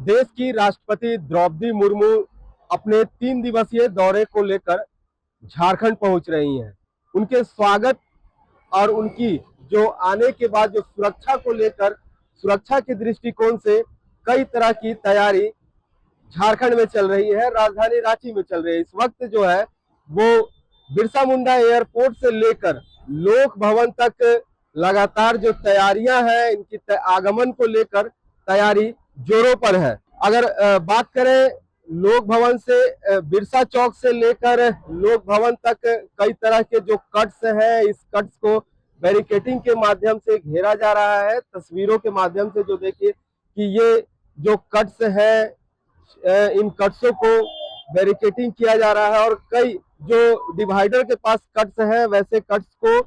देश की राष्ट्रपति द्रौपदी मुर्मू अपने 3 दिवसीय दौरे को लेकर झारखंड पहुंच रही हैं। उनके स्वागत और उनकी जो आने के बाद जो सुरक्षा को लेकर सुरक्षा के दृष्टिकोण से कई तरह की तैयारी झारखंड में चल रही है, राजधानी रांची में चल रही है। इस वक्त जो है वो बिरसा मुंडा एयरपोर्ट से लेकर लोक भवन तक लगातार जो तैयारियां हैं, इनकी आगमन को लेकर तैयारी जोरों पर है। अगर बात करें लोक भवन से, बिरसा चौक से लेकर लोक भवन तक कई तरह के जो कट्स हैं, इस कट्स को बैरिकेटिंग के माध्यम से घेरा जा रहा है। तस्वीरों के माध्यम से जो देखिए कि ये जो कट्स है, इन कट्सों को बैरिकेटिंग किया जा रहा है और कई जो डिवाइडर के पास कट्स है, वैसे कट्स को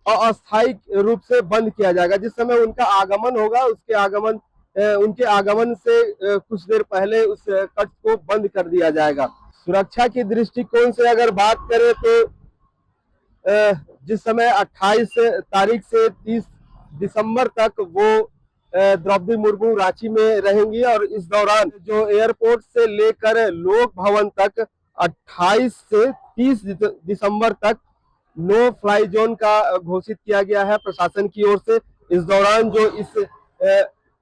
अस्थायी रूप से बंद किया जाएगा। जिस समय उनका आगमन होगा, उनके आगमन से कुछ देर पहले उस कट्स को बंद कर दिया जाएगा। सुरक्षा की दृष्टिकोण से अगर बात करें तो जिस समय 28 तारीख से 30 दिसंबर तक वो द्रौपदी मुर्मू रांची में रहेंगी और इस दौरान जो एयरपोर्ट से लेकर लोक भवन तक 28 से 30 दिसंबर तक नो फ्लाई जोन का घोषित किया गया है प्रशासन की ओर से। इस दौरान जो इस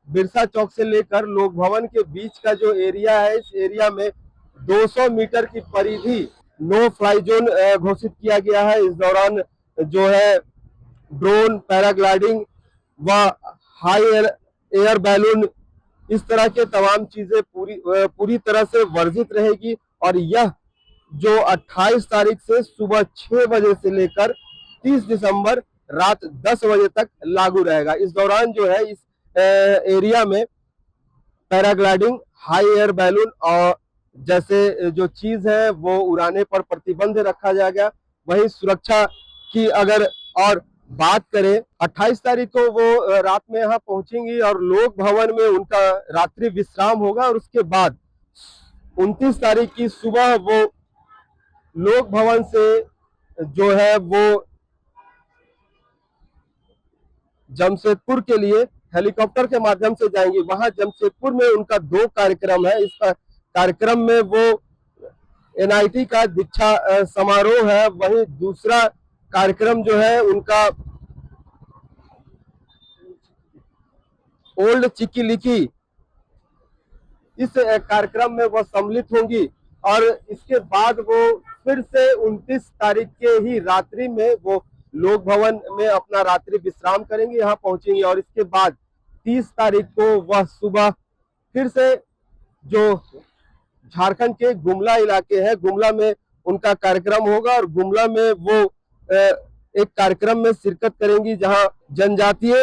बिरसा चौक से लेकर लोक भवन के बीच का जो एरिया है, इस एरिया में 200 मीटर की परिधि नो फ्लाई जोन घोषित किया गया है। इस दौरान जो है ड्रोन, पैराग्लाइडिंग व हाई एयर बैलून, इस तरह के तमाम चीजें पूरी तरह से वर्जित रहेगी और यह जो 28 तारीख से सुबह 6 बजे से लेकर 30 दिसंबर रात 10 बजे तक लागू रहेगा। इस दौरान जो है इस एरिया में पैराग्लाइडिंग, हाई एयर बैलून और जैसे जो चीज है वो उड़ाने पर प्रतिबंध रखा जाएगा। वहीं सुरक्षा की अगर और बात करें, 28 तारीख को वो रात में यहाँ पहुंचेंगी और लोक भवन में उनका रात्रि विश्राम होगा और उसके बाद 29 तारीख की सुबह वो लोक भवन से जो है वो जमशेदपुर के लिए हेलीकॉप्टर के माध्यम से जाएंगे। वहां जमशेदपुर में उनका 2 कार्यक्रम है। इस कार्यक्रम में वो एनआईटी का दीक्षा समारोह है, वहीं दूसरा कार्यक्रम जो है उनका ओल्ड चिकी लिखी, इस कार्यक्रम में वो सम्मिलित होंगी और इसके बाद वो फिर से 29 तारीख के ही रात्रि में वो लोक भवन में अपना रात्रि विश्राम करेंगे, यहाँ पहुंचेंगे और इसके बाद 30 तारीख को वह सुबह फिर से जो झारखंड के गुमला इलाके है, गुमला में उनका कार्यक्रम होगा और गुमला में वो एक कार्यक्रम में शिरकत करेंगी जहां जनजातीय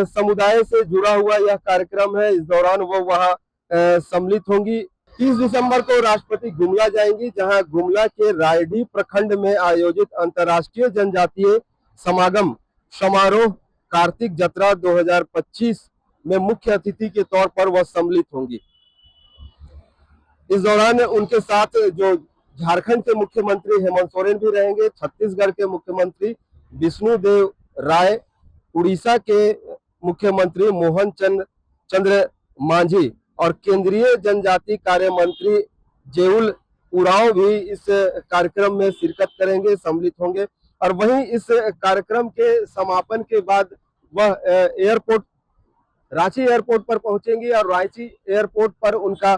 समुदाय से जुड़ा हुआ यह कार्यक्रम है। इस दौरान वो वहां सम्मिलित होंगी। 30 दिसंबर को राष्ट्रपति गुमला जाएंगी, जहां गुमला के रायडीह प्रखंड में आयोजित अंतर्राष्ट्रीय जनजातीय समागम समारोह कार्तिक जतरा 2025 में मुख्य अतिथि के तौर पर वह सम्मिलित होंगी। इस दौरान उनके साथ जो झारखंड के मुख्यमंत्री हेमंत सोरेन भी रहेंगे, छत्तीसगढ़ के मुख्यमंत्री विष्णुदेव राय, उड़ीसा के मुख्यमंत्री मोहन चंद्र मांझी और केंद्रीय जनजाति कार्य मंत्री जेउल उरांव भी इस कार्यक्रम में शिरकत करेंगे, सम्मिलित होंगे। और वहीं इस कार्यक्रम के समापन के बाद वह रांची एयरपोर्ट पर पहुंचेंगी और रांची एयरपोर्ट पर उनका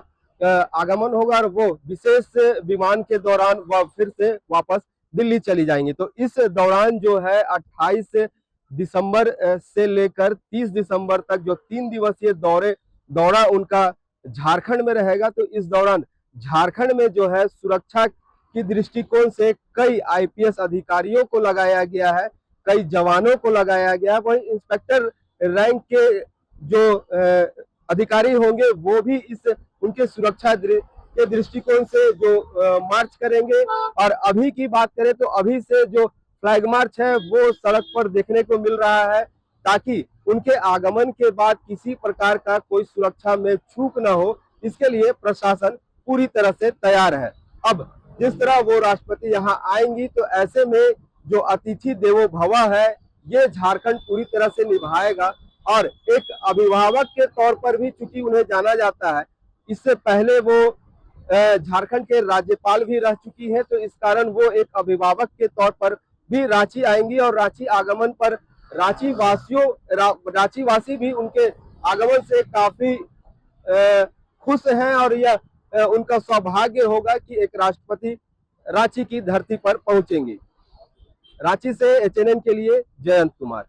आगमन होगा और वो विशेष विमान के दौरान वह फिर से वापस दिल्ली चली जाएंगी। तो इस दौरान जो है 28 दिसंबर से लेकर 30 दिसंबर तक जो 3 दिवसीय दौरा उनका झारखंड में रहेगा। तो इस दौरान झारखंड में जो है सुरक्षा की दृष्टिकोण से कई आईपीएस अधिकारियों को लगाया गया है, कई जवानों को लगाया गया है। वही इंस्पेक्टर रैंक के जो अधिकारी होंगे वो भी इस उनके सुरक्षा के दृष्टिकोण से जो मार्च करेंगे। और अभी की बात करें तो अभी से जो फ्लैग मार्च है वो सड़क पर देखने को मिल रहा है, ताकि उनके आगमन के बाद किसी प्रकार का कोई सुरक्षा में चूक न हो, इसके लिए प्रशासन पूरी तरह से तैयार है। अब जिस तरह वो राष्ट्रपति यहाँ आएंगी तो ऐसे में जो अतिथि देवो भव है ये झारखंड पूरी तरह से निभाएगा। और एक अभिभावक के तौर पर भी चूंकि उन्हें जाना जाता है, इससे पहले वो झारखंड के राज्यपाल भी रह चुकी है, तो इस कारण वो एक अभिभावक के तौर पर भी रांची आएंगी और रांची आगमन पर रांची वासी भी उनके आगमन से काफी खुश हैं और यह उनका सौभाग्य होगा कि एक राष्ट्रपति रांची की धरती पर पहुंचेंगी। रांची से एचएनएन के लिए जयंत कुमार।